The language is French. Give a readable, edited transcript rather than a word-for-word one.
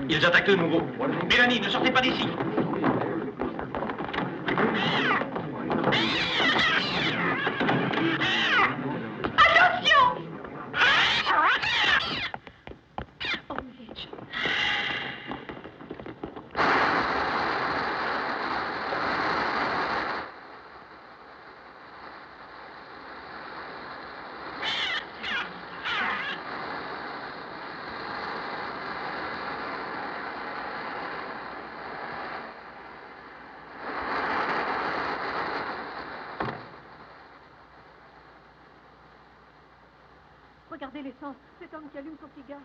Ils attaquent de nouveau. Melanie, ne sortez pas d'ici. Attention! Regardez l'essence, cet homme qui allume son cigare.